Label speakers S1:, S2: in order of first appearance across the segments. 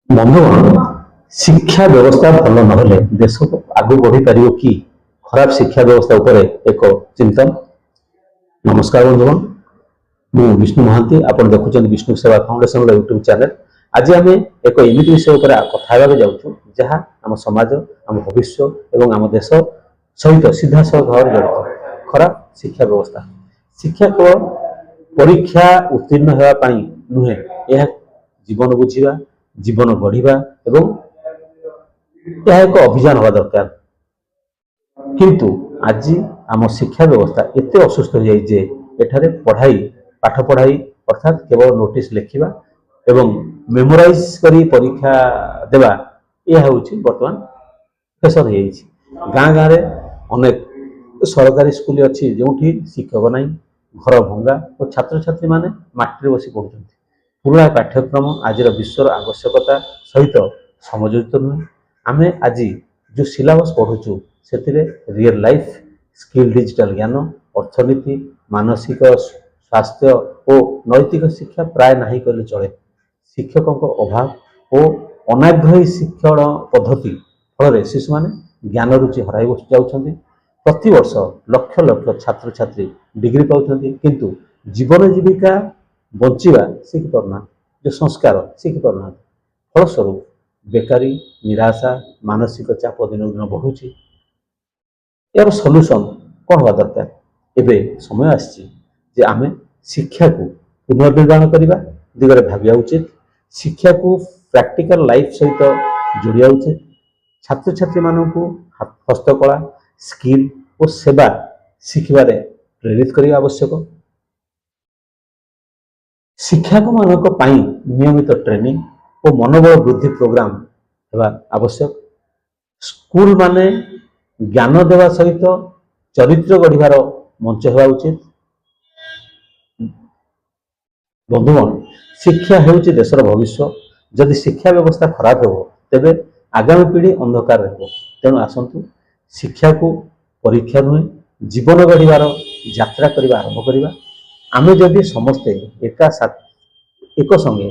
S1: ବନ୍ଧୁଗଣ, ଶିକ୍ଷା ବ୍ୟବସ୍ଥା ଭଲ ନହେଲେ ଦେଶ ଆଗକୁ ବଢିପାରିବ କି? ଖରାପ ଶିକ୍ଷା ବ୍ୟବସ୍ଥା ଉପରେ ଏକ ଚିନ୍ତନ। ନମସ୍କାର ବନ୍ଧୁଗଣ, ମୁଁ ବିଷ୍ଣୁ ମହାନ୍ତି। ଆପଣ ଦେଖୁଛନ୍ତି ବିଷ୍ଣୁ ସେବା ଫାଉଣ୍ଡେସନର ୟୁଟ୍ୟୁବ ଚ୍ୟାନେଲ। ଆଜି ଆମେ ଏକ ଏମିତି ବିଷୟ ଉପରେ କଥା ହେବାକୁ ଯାଉଛୁ ଯାହା ଆମ ସମାଜ, ଆମ ଭବିଷ୍ୟ ଏବଂ ଆମ ଦେଶ ସହିତ ସିଧାସଳଖ ଭାବରେ ଜଡ଼ିତ। ଖରାପ ଶିକ୍ଷା ବ୍ୟବସ୍ଥା। ଶିକ୍ଷା କେବଳ ପରୀକ୍ଷା ଉତ୍ତୀର୍ଣ୍ଣ ହେବା ପାଇଁ ନୁହେଁ, ଏହା ଜୀବନ ବୁଝିବା, ଜୀବନ ଗଢିବା ଏବଂ ଏହା ଏକ ଅଭିଯାନ ହେବା ଦରକାର। କିନ୍ତୁ ଆଜି ଆମ ଶିକ୍ଷା ବ୍ୟବସ୍ଥା ଏତେ ଅସୁସ୍ଥ ହୋଇଯାଇଛି ଯେ ଏଠାରେ ପାଠ ପଢ଼ାଇ ଅର୍ଥାତ୍ କେବଳ ନୋଟିସ୍ ଲେଖିବା ଏବଂ ମେମୋରାଇଜ କରି ପରୀକ୍ଷା ଦେବା, ଏହା ହେଉଛି ବର୍ତ୍ତମାନ ଫେସନ ହେଇଯାଇଛି। ଗାଁ ଗାଁରେ ଅନେକ ସରକାରୀ ସ୍କୁଲ ଅଛି ଯେଉଁଠି ଶିକ୍ଷକ ନାହିଁ, ଘର ଭଙ୍ଗା ଓ ଛାତ୍ରଛାତ୍ରୀମାନେ ମାଟିରେ ବସି ପଢୁଛନ୍ତି। ପୁରୁଣା ପାଠ୍ୟକ୍ରମ ଆଜିର ବିଶ୍ୱର ଆବଶ୍ୟକତା ସହିତ ସମଯୋଜିତ ନୁହେଁ। ଆମେ ଆଜି ଯେଉଁ ସିଲାବସ୍ ପଢୁଛୁ ସେଥିରେ ରିଏଲ ଲାଇଫ୍ ସ୍କିଲ୍, ଡିଜିଟାଲ ଜ୍ଞାନ, ଅର୍ଥନୀତି, ମାନସିକ ସ୍ୱାସ୍ଥ୍ୟ ଓ ନୈତିକ ଶିକ୍ଷା ପ୍ରାୟ ନାହିଁ କହିଲେ ଚଳେ। ଶିକ୍ଷକଙ୍କ ଅଭାବ ଓ ଅନାଗ୍ରହୀ ଶିକ୍ଷଣ ପଦ୍ଧତି ଫଳରେ ଶିଶୁମାନେ ଜ୍ଞାନ ରୁଚି ହରାଇ ଯାଉଛନ୍ତି। ପ୍ରତିବର୍ଷ ଲକ୍ଷ ଲକ୍ଷ ଛାତ୍ରଛାତ୍ରୀ ଡିଗ୍ରୀ ପାଉଛନ୍ତି, କିନ୍ତୁ ଜୀବନ ଜୀବିକା ବଞ୍ଚିବା ଶିଖିପାରୁନାହାନ୍ତି, ଯେ ସଂସ୍କାର ଶିଖିପାରୁନାହାନ୍ତି। ଫଳସ୍ୱରୂପ ବେକାରୀ, ନିରାଶା, ମାନସିକ ଚାପ ଦିନକୁ ଦିନ ବଢୁଛି। ଏହାର ସଲ୍ୟୁସନ କ'ଣ ହେବା ଦରକାର? ଏବେ ସମୟ ଆସିଛି ଯେ ଆମେ ଶିକ୍ଷାକୁ ପୁନର୍ନିର୍ମାଣ କରିବା ଦିଗରେ ଭାବିବା ଉଚିତ। ଶିକ୍ଷାକୁ ପ୍ରାକ୍ଟିକାଲ ଲାଇଫ ସହିତ ଯୋଡ଼ିବା ଉଚିତ। ଛାତ୍ରଛାତ୍ରୀମାନଙ୍କୁ ହସ୍ତକଳା, ସ୍କିଲ୍ ଓ ସେବା ଶିଖିବାରେ ପ୍ରେରିତ କରିବା ଆବଶ୍ୟକ। ଶିକ୍ଷକମାନଙ୍କ ପାଇଁ ନିୟମିତ ଟ୍ରେନିଂ ଓ ମନୋବଳ ବୃଦ୍ଧି ପ୍ରୋଗ୍ରାମ ହେବା ଆବଶ୍ୟକ। ସ୍କୁଲ ମାନେ ଜ୍ଞାନ ଦେବା ସହିତ ଚରିତ୍ର ଗଢ଼ିବାର ମଞ୍ଚ ହେବା ଉଚିତ। ବନ୍ଧୁଗଣ, ଶିକ୍ଷା ହେଉଛି ଦେଶର ଭବିଷ୍ୟ। ଯଦି ଶିକ୍ଷା ବ୍ୟବସ୍ଥା ଖରାପ ହେବ ତେବେ ଆଗାମୀ ପିଢ଼ି ଅନ୍ଧକାର ହେବ। ତେଣୁ ଆସନ୍ତୁ ଶିକ୍ଷାକୁ ପରୀକ୍ଷା ନୁହେଁ, ଜୀବନ ଗଢ଼ିବାର ଯାତ୍ରା କରିବା ଆରମ୍ଭ କରିବା। ଆମେ ଯଦି ସମସ୍ତେ ଏକ ସଙ୍ଗେ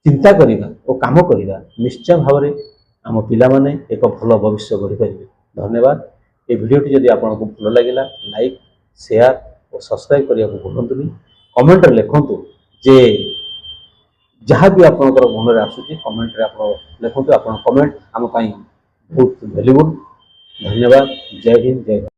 S1: ଚିନ୍ତା କରିବା ଓ କାମ କରିବା, ନିଶ୍ଚୟ ଭାବରେ ଆମ ପିଲାମାନେ ଏକ ଭଲ ଭବିଷ୍ୟ ଗଢ଼ିପାରିବେ। ଧନ୍ୟବାଦ। ଏ ଭିଡ଼ିଓଟି ଯଦି ଆପଣଙ୍କୁ ଭଲ ଲାଗିଲା, ଲାଇକ୍, ସେୟାର ଓ ସବସ୍କ୍ରାଇବ୍ କରିବାକୁ ଭୁଲନ୍ତୁନି। କମେଣ୍ଟରେ ଲେଖନ୍ତୁ ଯେ ଯାହା ବି ଆପଣଙ୍କର ମନରେ ଆସୁଛି, କମେଣ୍ଟରେ ଆପଣ ଲେଖନ୍ତୁ। ଆପଣଙ୍କ କମେଣ୍ଟ ଆମ ପାଇଁ ବହୁତ ଭ୍ୟାଲୁଏବୁଲ୍। ଧନ୍ୟବାଦ। ଜୟ ହିନ୍ଦ, ଜୟ ଭାରତ।